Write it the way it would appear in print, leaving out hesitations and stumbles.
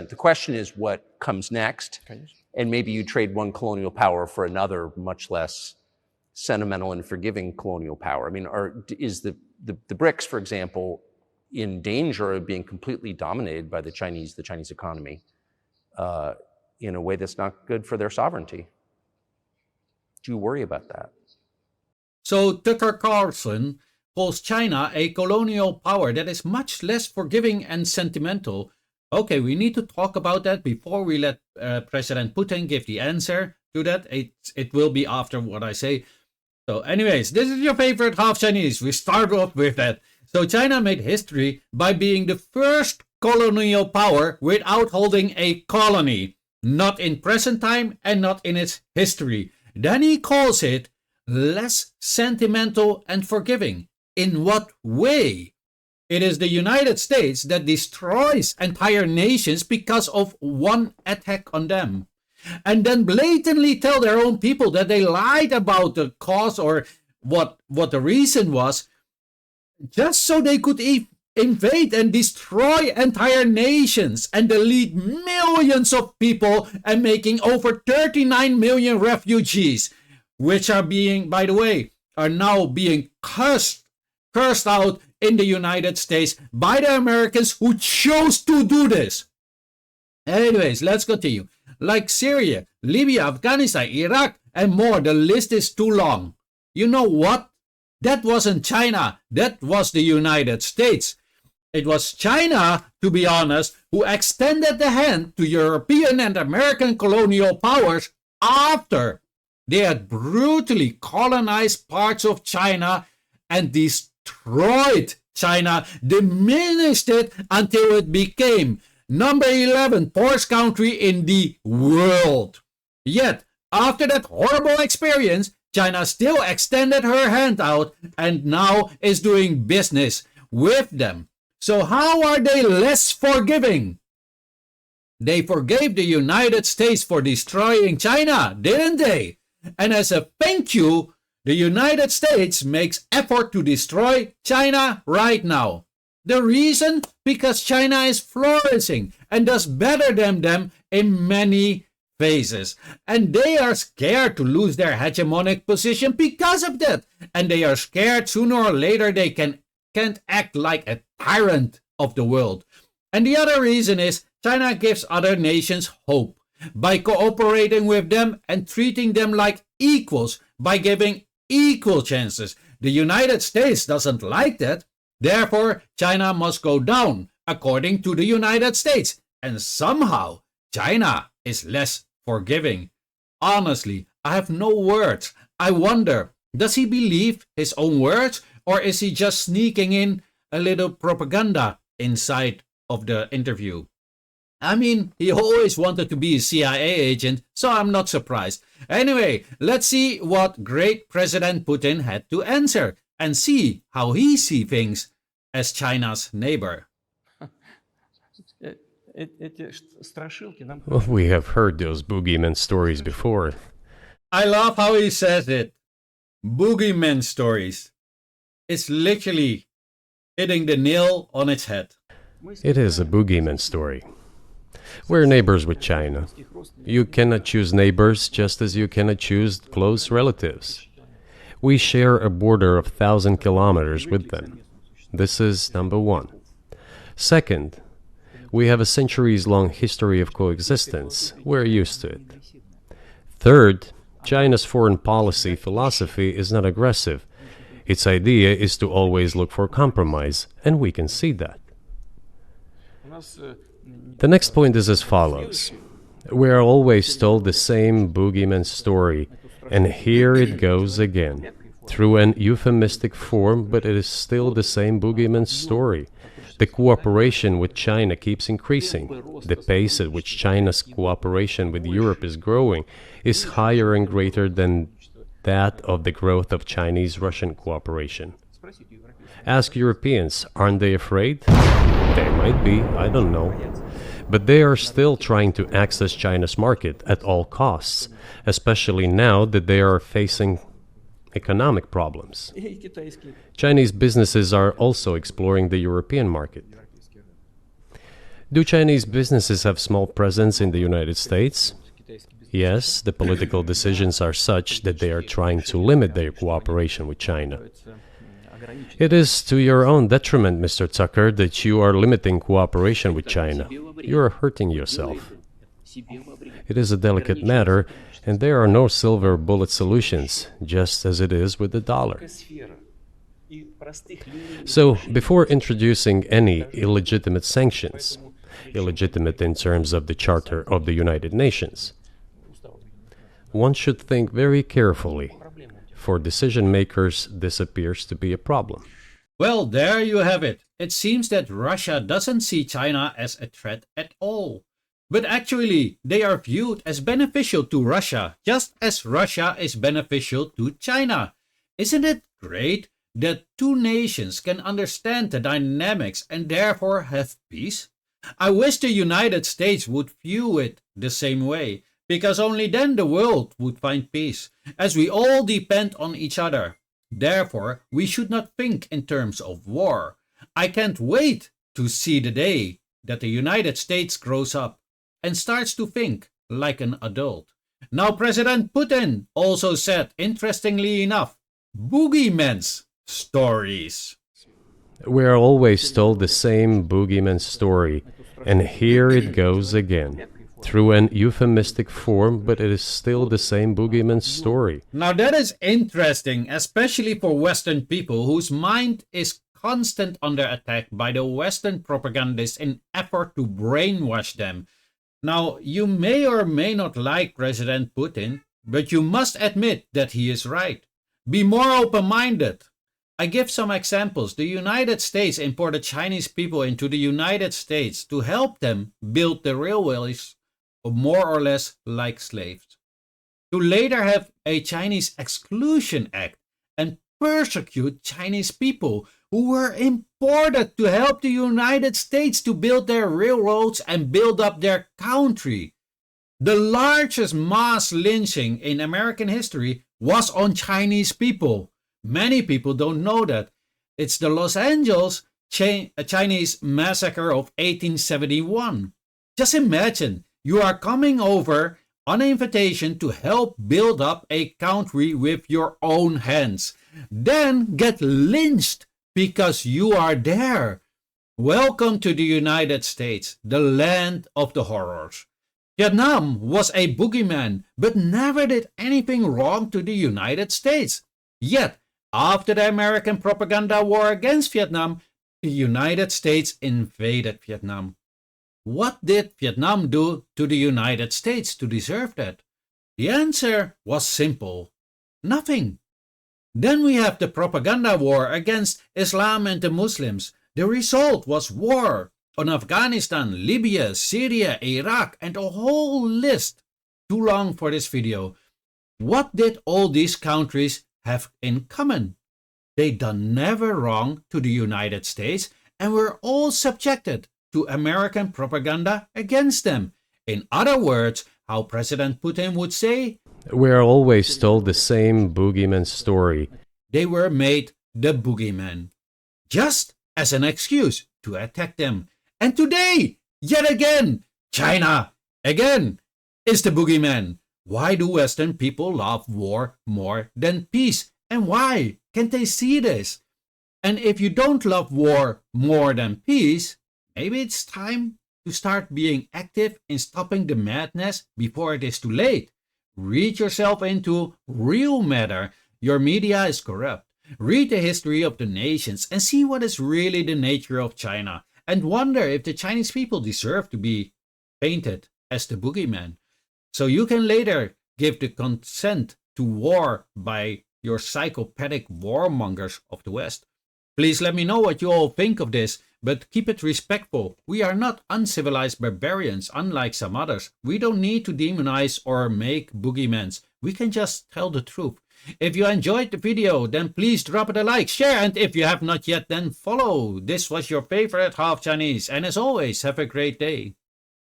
The question is what comes next, and maybe you trade one colonial power for another, much less sentimental and forgiving colonial power. I mean, is the BRICS, for example, in danger of being completely dominated by the Chinese economy in a way that's not good for their sovereignty? Do you worry about that? So Tucker Carlson calls China a colonial power that is much less forgiving and sentimental. Okay, we need to talk about that before we let President Putin give the answer to that. It will be after what I say. So anyways, this is your favorite half Chinese. We start off with that. So China made history by being the first colonial power without holding a colony. Not in present time and not in its history. Then he calls it less sentimental and forgiving. In what way? It is the United States that destroys entire nations because of one attack on them. And then blatantly tell their own people that they lied about the cause or what the reason was, just so they could invade and destroy entire nations and delete millions of people and making over 39 million refugees, which are being, by the way, are now being cursed out in the United States by the Americans who chose to do this. Anyways, let's continue. Like Syria, Libya, Afghanistan, Iraq, and more, the list is too long. You know what? That wasn't China. That was the United States. It was China, to be honest, who extended the hand to European and American colonial powers after they had brutally colonized parts of China and destroyed China, diminished it until it became number 11 poorest country in the world. Yet, after that horrible experience, China still extended her hand out and now is doing business with them. So how are they less forgiving? They forgave the United States for destroying China, didn't they? And as a thank you, the United States makes effort to destroy China right now. The reason? Because China is flourishing and does better than them in many phases. And they are scared to lose their hegemonic position because of that. And they are scared sooner or later they can't act like a tyrant of the world. And the other reason is China gives other nations hope by cooperating with them and treating them like equals, by giving equal chances. The United States doesn't like that. Therefore, China must go down, according to the United States. And somehow, China is less forgiving. Honestly, I have no words. I wonder, does he believe his own words, or is he just sneaking in a little propaganda inside of the interview? I mean, he always wanted to be a CIA agent, so I'm not surprised. Anyway, let's see what great President Putin had to answer and see how he sees things as China's neighbor. Well, we have heard those boogeyman stories before. I love how he says it. Boogeyman stories. It's literally hitting the nail on its head. It is a boogeyman story. We're neighbors with China. You cannot choose neighbors just as you cannot choose close relatives. We share a border of 1,000 kilometers with them. This is number one. Second, we have a centuries-long history of coexistence. We're used to it. Third, China's foreign policy philosophy is not aggressive. Its idea is to always look for compromise, and we can see that. The next point is as follows. We are always told the same boogeyman story, and here it goes again, through an euphemistic form, but it is still the same boogeyman story. The cooperation with China keeps increasing. The pace at which China's cooperation with Europe is growing is higher and greater than that of the growth of Chinese-Russian cooperation. Ask Europeans, aren't they afraid? They might be, I don't know. But they are still trying to access China's market at all costs, especially now that they are facing economic problems. Chinese businesses are also exploring the European market. Do Chinese businesses have small presence in the United States? Yes, the political decisions are such that they are trying to limit their cooperation with China. It is to your own detriment, Mr. Tucker, that you are limiting cooperation with China. You are hurting yourself. It is a delicate matter, and there are no silver bullet solutions, just as it is with the dollar. So, before introducing any illegitimate sanctions, illegitimate in terms of the Charter of the United Nations, one should think very carefully. For decision makers, this appears to be a problem. Well, there you have it. It seems that Russia doesn't see China as a threat at all. But actually, they are viewed as beneficial to Russia, just as Russia is beneficial to China. Isn't it great that two nations can understand the dynamics and therefore have peace? I wish the United States would view it the same way, because only then the world would find peace, as we all depend on each other. Therefore, we should not think in terms of war. I can't wait to see the day that the United States grows up and starts to think like an adult. Now, President Putin also said, interestingly enough, Boogeyman's stories. We are always told the same Boogeyman story, and here it goes again. Through an euphemistic form, but it is still the same Boogeyman story. Now that is interesting, especially for Western people whose mind is constant under attack by the Western propagandists in effort to brainwash them. Now, you may or may not like President Putin, but you must admit that he is right. Be more open-minded. I give some examples. The United States imported Chinese people into the United States to help them build the railways, more or less like slaves, to later have a Chinese Exclusion Act and persecute Chinese people who were imported to help the United States to build their railroads and build up their country. The largest mass lynching in American history was on Chinese people. Many people don't know that. It's the Los Angeles Chinese massacre of 1871. Just imagine, you are coming over on an invitation to help build up a country with your own hands, then get lynched because you are there. Welcome to the United States, the land of the horrors. Vietnam was a boogeyman, but never did anything wrong to the United States. Yet, after the American propaganda war against Vietnam, the United States invaded Vietnam. What did Vietnam do to the United States to deserve that? The answer was simple. Nothing. Then we have the propaganda war against Islam and the Muslims. The result was war on Afghanistan, Libya, Syria, Iraq, and a whole list. Too long for this video. What did all these countries have in common? They done never wrong to the United States and were all subjected to American propaganda against them. In other words, how President Putin would say, we are always told the same Boogeyman story. They were made the boogeyman, just as an excuse to attack them. And today, yet again, China, again, is the boogeyman. Why do Western people love war more than peace? And why can't they see this? And if you don't love war more than peace, maybe it's time to start being active in stopping the madness before it is too late. Read yourself into real matter. Your media is corrupt. Read the history of the nations and see what is really the nature of China, and wonder if the Chinese people deserve to be painted as the boogeyman. So you can later give the consent to war by your psychopathic warmongers of the West. Please let me know what you all think of this, but keep it respectful. We are not uncivilized barbarians, unlike some others. We don't need to demonize or make boogeymans. We can just tell the truth. If you enjoyed the video, then please drop it a like, share, and if you have not yet, then follow. This was your favorite Half Chinese, and as always, have a great day.